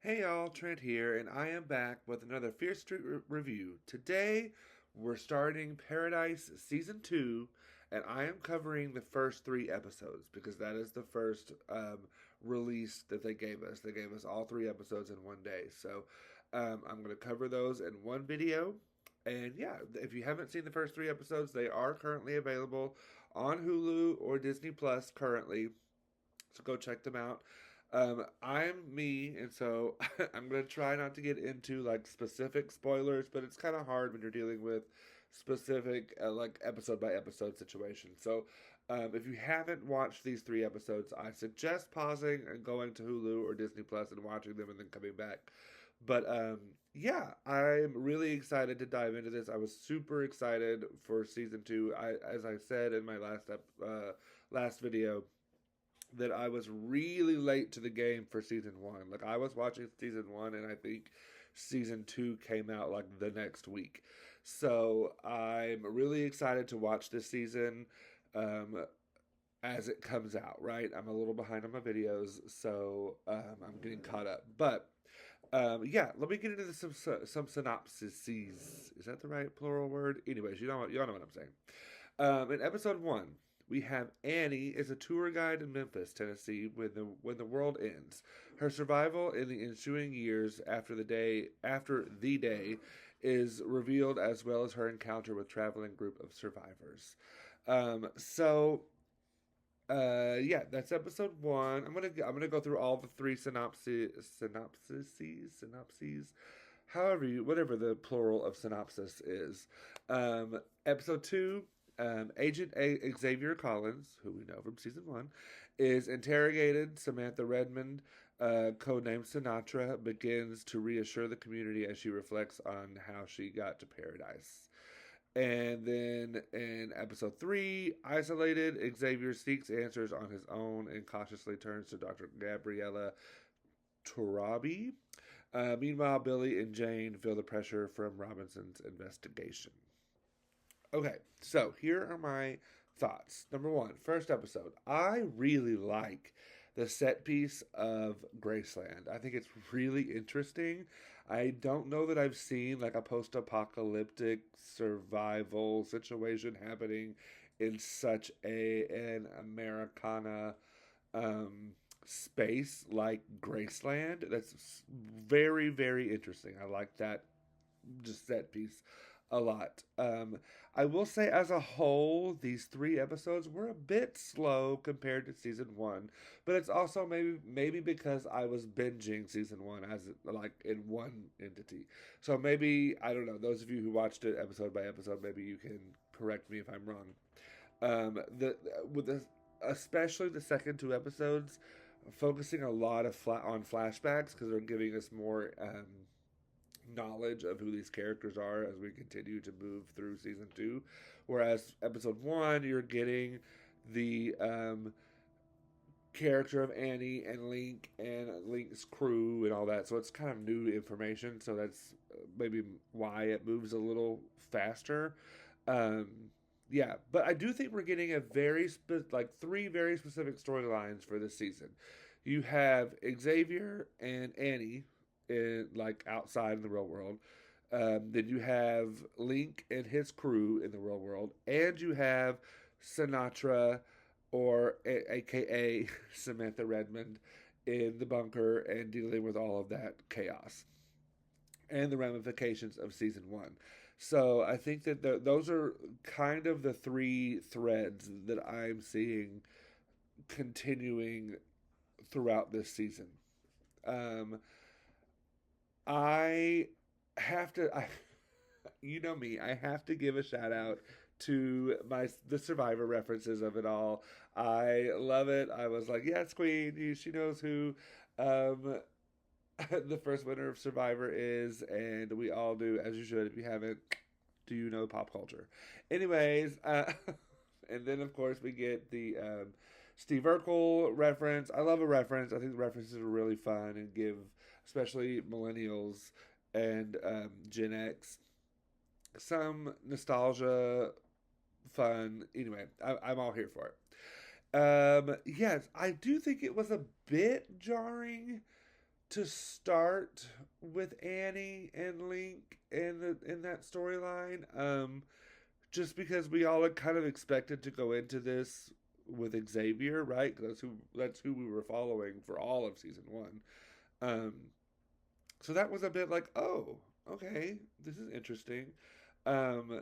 Hey y'all, Trent here, and I am back with another Fear Street review. Today, we're starting Paradise Season 2, and I am covering the first 3 episodes because that is the first release that they gave us. They gave us all 3 episodes in one day. So, I'm going to cover those in one video. And yeah, if you haven't seen the first 3 episodes, they are currently available on Hulu or Disney Plus currently. So go check them out. I'm me, and so I'm gonna try not to get into like specific spoilers, but it's kind of hard when you're dealing with specific like episode by episode situations. So, if you haven't watched these 3 episodes, I suggest pausing and going to Hulu or Disney Plus and watching them, and then coming back. But yeah, I'm really excited to dive into this. I was super excited for season 2. As I said in my last video, that I was really late to the game for season 1. Like I was watching season 1, and I think season 2 came out like the next week. So I'm really excited to watch this season um, as it comes out. Right, I'm a little behind on my videos, so I'm getting caught up. But yeah, let me get into some synopses. Is that the right plural word? Anyways, y'all know what I'm saying. In episode 1, we have Annie is a tour guide in Memphis, Tennessee, when the world ends. Her survival in the ensuing years after the day is revealed, as well as her encounter with traveling group of survivors. Yeah, that's episode 1. I'm gonna go through all the 3 synopses, however whatever the plural of synopsis is. Episode 2, Agent Xavier Collins, who we know from season 1, is interrogated. Samantha Redmond, codenamed Sinatra, begins to reassure the community as she reflects on how she got to paradise. And then in episode 3, Isolated, Xavier seeks answers on his own and cautiously turns to Dr. Gabriella Torabi. Meanwhile, Billy and Jane feel the pressure from Robinson's investigation. Okay, so here are my thoughts. Number 1, first episode. I really like the set piece of Graceland. I think it's really interesting. I don't know that I've seen like a post apocalyptic survival situation happening in such an Americana um, space like Graceland. That's very, very interesting. I like that just set piece a lot. I will say, as a whole, these 3 episodes were a bit slow compared to season 1, but it's also maybe because I was binging season 1 as like in one entity. So maybe I don't know. Those of you who watched it episode by episode, maybe you can correct me if I'm wrong. The with the especially the second 2 episodes, focusing a lot of on flashbacks because they're giving us more knowledge of who these characters are as we continue to move through season 2. Whereas episode 1, you're getting the character of Annie and Link and Link's crew and all that. So it's kind of new information. So that's maybe why it moves a little faster. Um, yeah, but I do think we're getting a like 3 very specific storylines for this season. You have Xavier and Annie in like outside in the real world. Then you have Link and his crew in the real world, and you have Sinatra, or AKA Samantha Redmond, in the bunker and dealing with all of that chaos and the ramifications of season 1. So I think that those are kind of the 3 threads that I'm seeing continuing throughout this season. Um, I have to, you know me, I have to give a shout out to the Survivor references of it all. I love it. I was like, yes, Queen, she knows who the first winner of Survivor is, and we all do, as you should. If you haven't, do you know pop culture? Anyways, and then of course we get the Steve Urkel reference. I love a reference. I think the references are really fun and give, especially millennials and Gen X, some nostalgia, fun. Anyway, I'm all here for it. Yes, I do think it was a bit jarring to start with Annie and Link in that storyline. Just because we all had kind of expected to go into this with Xavier, right? That's who we were following for all of season one. Um, so that was a bit like, oh, okay, this is interesting. Um,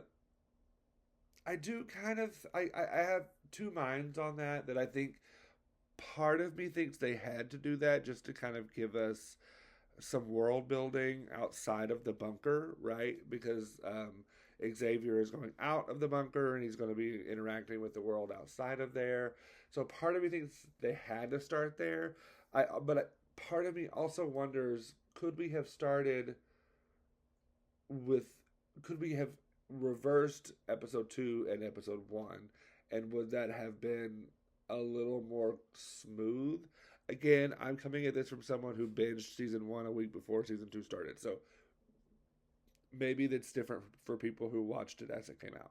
I do kind of I have two minds on that. That I think part of me thinks they had to do that just to kind of give us some world building outside of the bunker, right? Because Xavier is going out of the bunker and he's going to be interacting with the world outside of there. So part of me thinks they had to start there. Part of me also wonders, could we have started with could we have reversed episode 2 and episode 1, and would that have been a little more smooth? Again, I'm coming at this from someone who binged season 1 a week before season 2 started, so maybe that's different for people who watched it as it came out.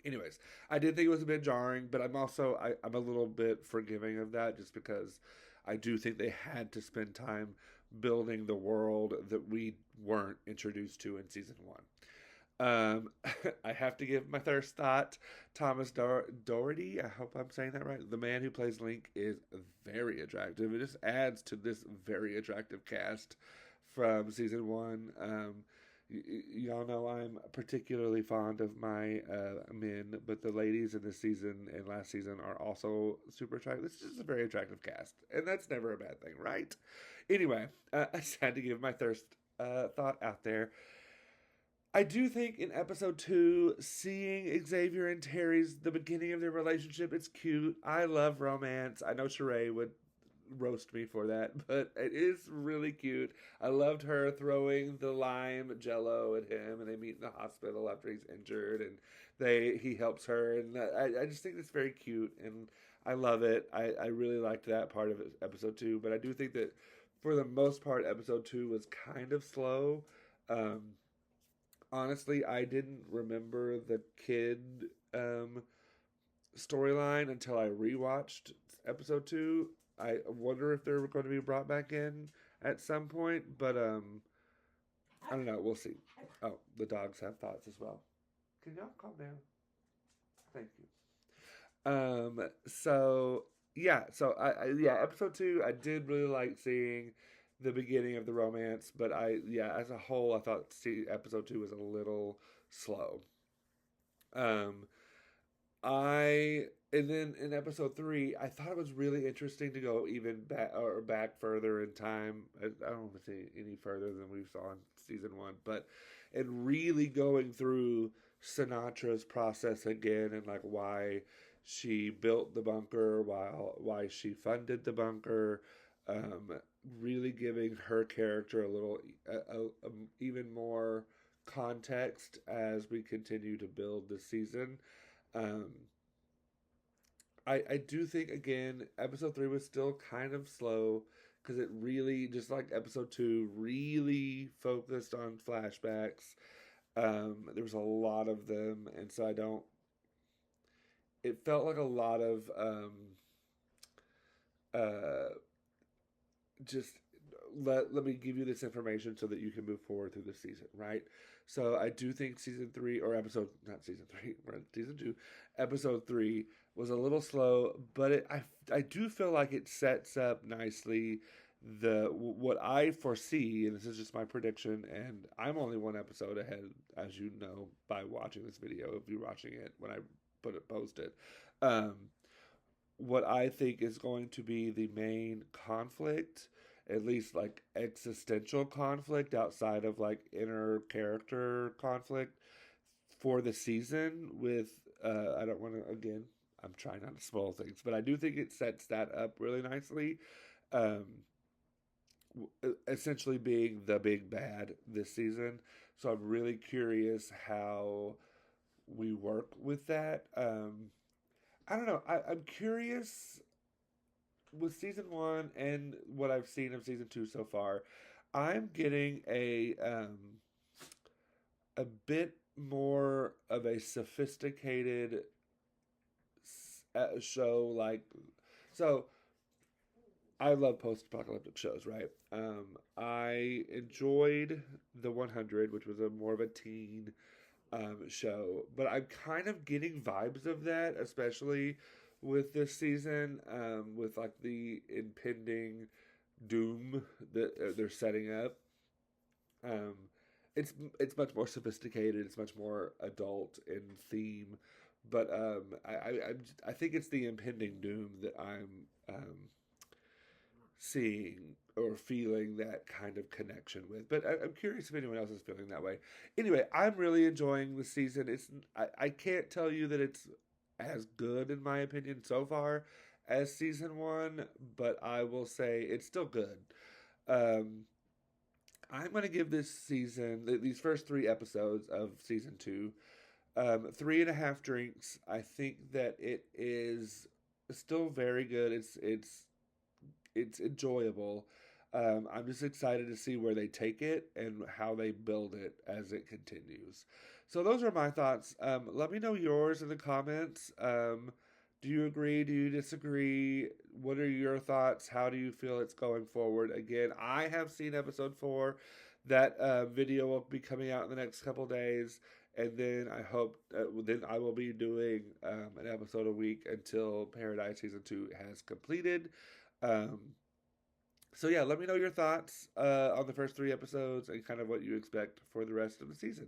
Anyways, I did think it was a bit jarring, but I'm a little bit forgiving of that, just because I do think they had to spend time building the world that we weren't introduced to in season 1. I have to give my first thought. Thomas Doherty, I hope I'm saying that right. The man who plays Link is very attractive. It just adds to this very attractive cast from season 1. Y'all know I'm particularly fond of my men, but the ladies in this season and last season are also super attractive. This is just a very attractive cast, and that's never a bad thing, right? Anyway, I just had to give my thirst thought out there. I do think in episode 2, seeing Xavier and Terry's the beginning of their relationship, it's cute. I love romance. I know Sheree would roast me for that, but it is really cute. I loved her throwing the lime jello at him, and they meet in the hospital after he's injured, and he helps her, and I just think it's very cute, and I love it. I really liked that part of episode 2, but I do think that for the most part, episode 2 was kind of slow. Honestly, I didn't remember the kid storyline until I rewatched episode 2. I wonder if they're going to be brought back in at some point, but I don't know. We'll see. Oh, the dogs have thoughts as well. Can y'all calm down? Thank you. Yeah, episode 2, I did really like seeing the beginning of the romance, but as a whole, I thought episode 2 was a little slow. And then in episode 3, I thought it was really interesting to go even back further in time. I don't want to say any further than we saw in season 1, but and really going through Sinatra's process again, and like why she built the bunker, why she funded the bunker, really giving her character a little even more context as we continue to build the season. I do think, again, episode 3 was still kind of slow because it really, just like episode 2, really focused on flashbacks. There was a lot of them, and so it felt like a lot of just let me give you this information so that you can move forward through the season, right? So I do think season 3, or episode, not season 3, we're in season 2, episode 3 was a little slow, but I do feel like it sets up nicely what I foresee, and this is just my prediction, and I'm only one episode ahead, as you know, by watching this video, if you're watching it when I post it. What I think is going to be the main conflict, at least like existential conflict outside of like inner character conflict for the season with, I don't want to, again, I'm trying not to spoil things, but I do think it sets that up really nicely. Essentially being the big bad this season. So I'm really curious how we work with that. I don't know. I'm curious with season 1 and what I've seen of season 2 so far. I'm getting a bit more of a sophisticated show, like, so I love post-apocalyptic shows, right? I enjoyed the 100, which was a more of a teen show, but I'm kind of getting vibes of that, especially with this season, with like the impending doom that they're setting up. Um, it's much more sophisticated. It's much more adult in theme, but I think it's the impending doom that I'm seeing or feeling that kind of connection with. But I'm curious if anyone else is feeling that way. Anyway, I'm really enjoying the season. I can't tell you that it's as good in my opinion so far as season one, but I will say it's still good. Um, I'm going to give this season, these first three episodes of season two, 3.5 drinks. I think that it is still very good. It's enjoyable. I'm just excited to see where they take it and how they build it as it continues. So those are my thoughts. Let me know yours in the comments. Do you agree? Do you disagree? What are your thoughts? How do you feel it's going forward? Again, I have seen episode 4. That video will be coming out in the next couple days, and then I hope then I will be doing an episode a week until Paradise season 2 has completed. Um, so yeah, let me know your thoughts on the first 3 episodes and kind of what you expect for the rest of the season.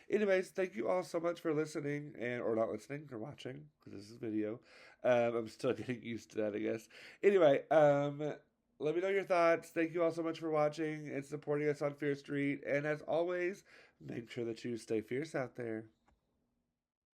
Anyways, thank you all so much for listening or not listening or watching because this is video. I'm still getting used to that, I guess. Anyway, let me know your thoughts. Thank you all so much for watching and supporting us on Fear Street. And as always, make sure that you stay fierce out there.